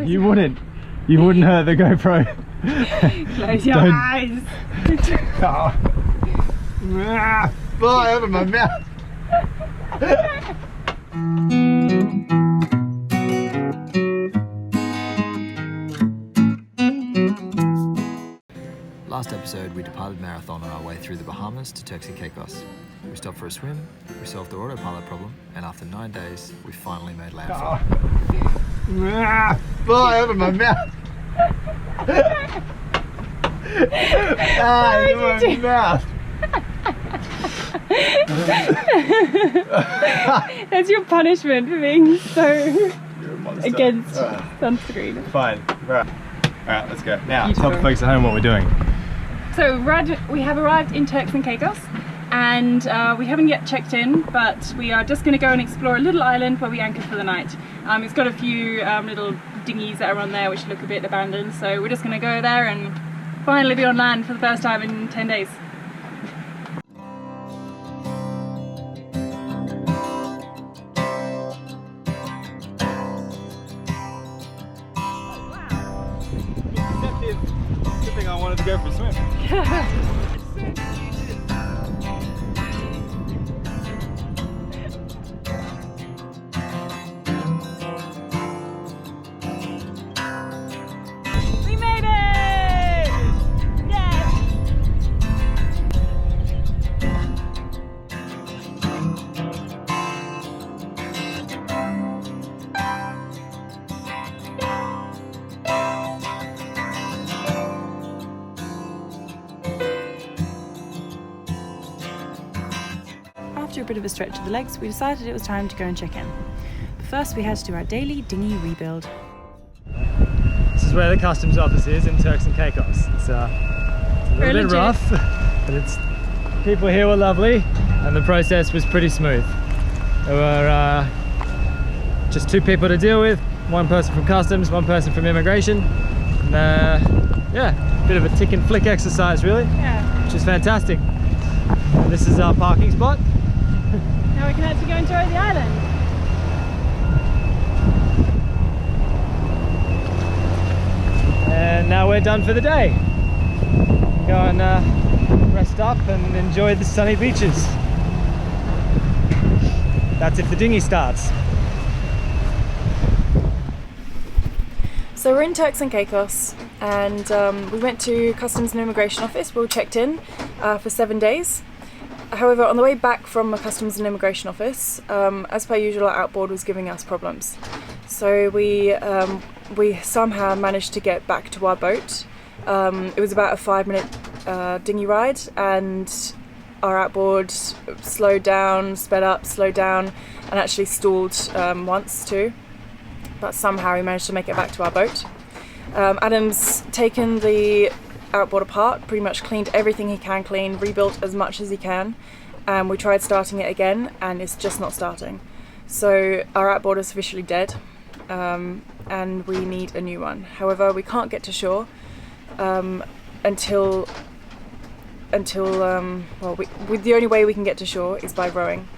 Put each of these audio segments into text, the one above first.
You wouldn't hurt the GoPro. Close your eyes. Fly over my mouth. Last episode, we departed Marathon on our way through the Bahamas to Turks and Caicos. We stopped for a swim, we solved the autopilot problem, and after 9 days, we finally made landfall. Fly over my mouth. My mouth. That's your punishment for being so against sunscreen. Fine. Right. Alright, let's go. Now, tell the folks at home what we're doing. So we have arrived in Turks and Caicos, and we haven't yet checked in, but we are just going to go and explore a little island where we anchored for the night. It's got a few little dinghies that are on there which look a bit abandoned, so we're just going to go there and finally be on land for the first time in 10 days. Good thing I wanted to go for a swim. We made it! Yes! After a bit of a stretch of the legs, we decided it was time to go and check in. But first we had to do our daily dinghy rebuild. This is where the customs office is in Turks and Caicos. It's a little bit rough, but people here were lovely and the process was pretty smooth. There were just 2 people to deal with, 1 person from customs, 1 person from immigration. And, yeah, a bit of a tick and flick exercise really, which is fantastic. And this is our parking spot. Now we can actually go enjoy the island. And now we're done for the day. Go and rest up and enjoy the sunny beaches. That's if the dinghy starts. So we're in Turks and Caicos, and we went to Customs and Immigration Office where we checked in for 7 days. However, on the way back from a Customs and Immigration Office, as per usual, our outboard was giving us problems. So we somehow managed to get back to our boat. It was about a 5-minute dinghy ride, and our outboard slowed down, sped up, slowed down, and actually stalled once too. But somehow we managed to make it back to our boat. Adam's taken the outboard apart, pretty much cleaned everything he can clean, rebuilt as much as he can, and we tried starting it again and it's just not starting. So our outboard is officially dead, and we need a new one. However, we can't get to shore until the only way we can get to shore is by rowing,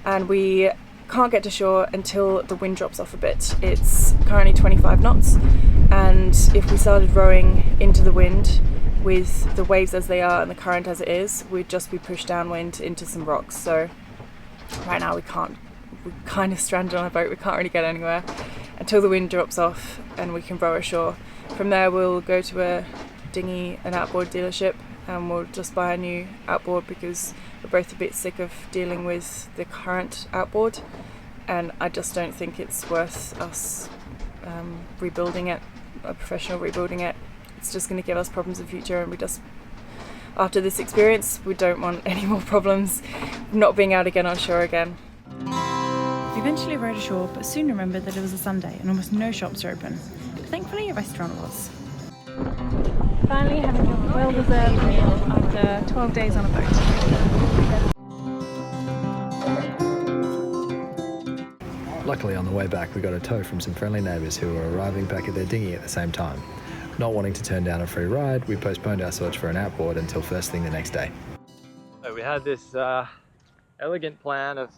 and we can't get to shore until the wind drops off a bit. It's currently 25 knots, and if we started rowing into the wind with the waves as they are and the current as it is, we'd just be pushed downwind into some rocks. So right now we're kind of stranded on a boat. We can't really get anywhere until the wind drops off and we can row ashore. From there we'll go to a dinghy and outboard dealership and we'll just buy a new outboard because we're both a bit sick of dealing with the current outboard, and I just don't think it's worth us rebuilding it, a professional rebuilding it. It's just going to give us problems in future, and we just, after this experience, we don't want any more problems not being able to get on shore again. We eventually rowed ashore, but soon remembered that it was a Sunday and almost no shops were open. But thankfully a restaurant was. Finally having a well-deserved meal after 12 days on a boat. Luckily, on the way back, we got a tow from some friendly neighbours who were arriving back at their dinghy at the same time. Not wanting to turn down a free ride, we postponed our search for an outboard until first thing the next day. So we had this elegant plan of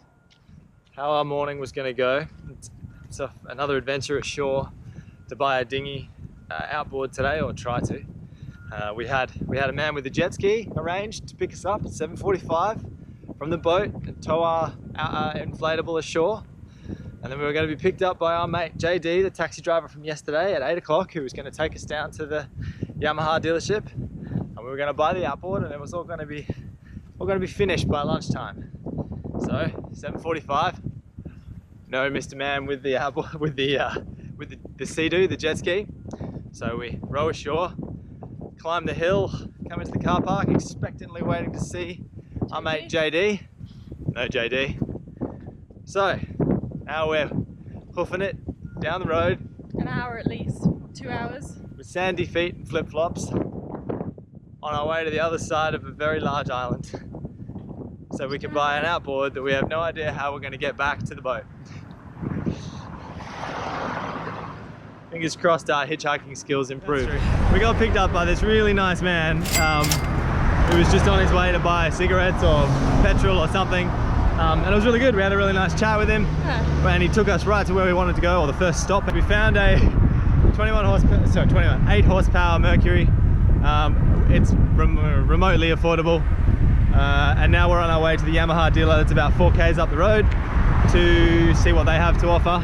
how our morning was going to go. It's another adventure ashore, to buy a dinghy outboard today, or try to. We had a man with a jet ski arranged to pick us up at 7:45 from the boat and tow our inflatable ashore. And then we were going to be picked up by our mate JD, the taxi driver from yesterday, at 8 o'clock, who was going to take us down to the Yamaha dealership. And we were going to buy the outboard, and it was all going to be finished by lunchtime. So 7:45. No Mr. Man with the outboard, with the Sea-Doo, the jet ski. So we row ashore, climb the hill, come into the car park, expectantly waiting to see our mate JD. No JD. So now we're hoofing it down the road. An hour at least, 2 hours. With sandy feet and flip-flops on our way to the other side of a very large island. So we can buy an outboard that we have no idea how we're going to get back to the boat. Fingers crossed our hitchhiking skills improve. We got picked up by this really nice man who was just on his way to buy cigarettes or petrol or something. And it was really good. We had a really nice chat with him, and he took us right to where we wanted to go, or the first stop. We found a 8 horsepower Mercury. It's remotely affordable. And now we're on our way to the Yamaha dealer that's about 4 k's up the road to see what they have to offer.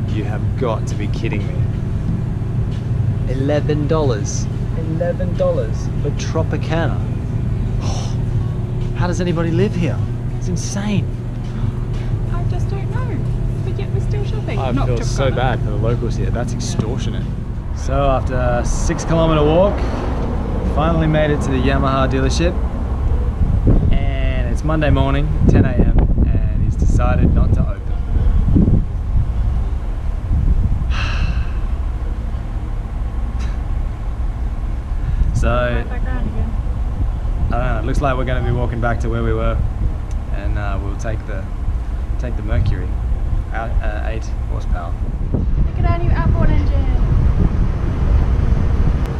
You have got to be kidding me. $11. $11 for Tropicana. How does anybody live here? It's insane. I just don't know. But yet we're still shopping. I feel so bad for the locals here. That's extortionate. So after a 6-kilometer walk, finally made it to the Yamaha dealership. And it's Monday morning, 10 a.m. and he's decided not to open. So, I don't know, it looks like we're going to be walking back to where we were, and we'll take the Mercury, 8 horsepower. Look at our new outboard engine.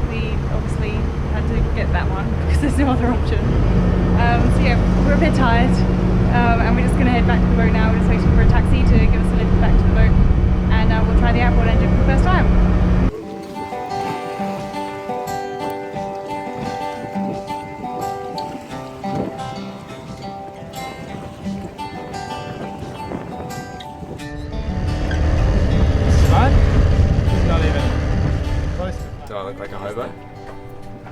We obviously had to get that one because there's no other option. So yeah, we're a bit tired, and we're just going to head back to the boat now. We're just waiting for a taxi to give us a lift back to the boat, and we'll try the outboard engine for the first time. Do I look like a hobo?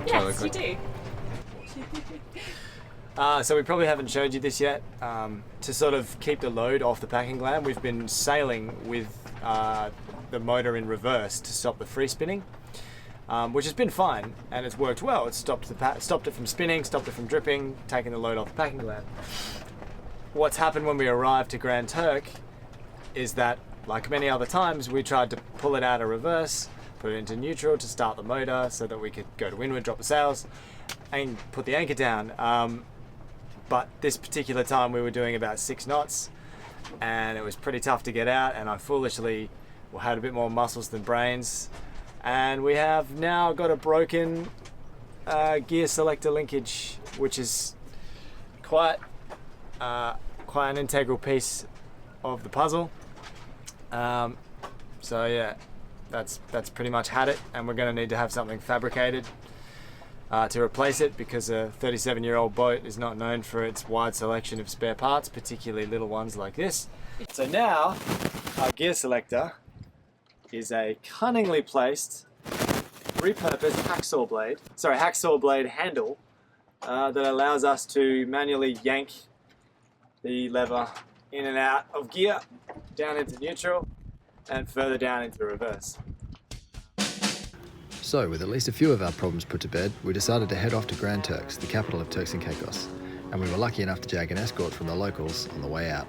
Yes, you do. So we probably haven't showed you this yet. To sort of keep the load off the packing glam, we've been sailing with the motor in reverse to stop the free spinning, which has been fine, and it's worked well. It's stopped it from spinning, stopped it from dripping, taking the load off the packing glam. What's happened when we arrived to Grand Turk is that, like many other times, we tried to pull it out of reverse, put it into neutral to start the motor so that we could go to windward, drop the sails, and put the anchor down. But this particular time we were doing about 6 knots, and it was pretty tough to get out, and I foolishly had a bit more muscles than brains, and we have now got a broken gear selector linkage, which is quite an integral piece of the puzzle. So yeah, that's pretty much had it, and we're going to need to have something fabricated to replace it, because a 37-year-old boat is not known for its wide selection of spare parts, particularly little ones like this. So now our gear selector is a cunningly placed, repurposed hacksaw blade handle that allows us to manually yank the lever in and out of gear, down into neutral, and further down into reverse. So, with at least a few of our problems put to bed, we decided to head off to Grand Turks, the capital of Turks and Caicos, and we were lucky enough to jag an escort from the locals on the way out.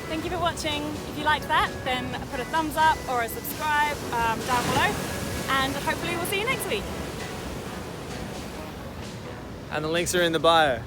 Thank you for watching. If you liked that, then put a thumbs up or a subscribe down below, and hopefully we'll see you next week. And the links are in the bio.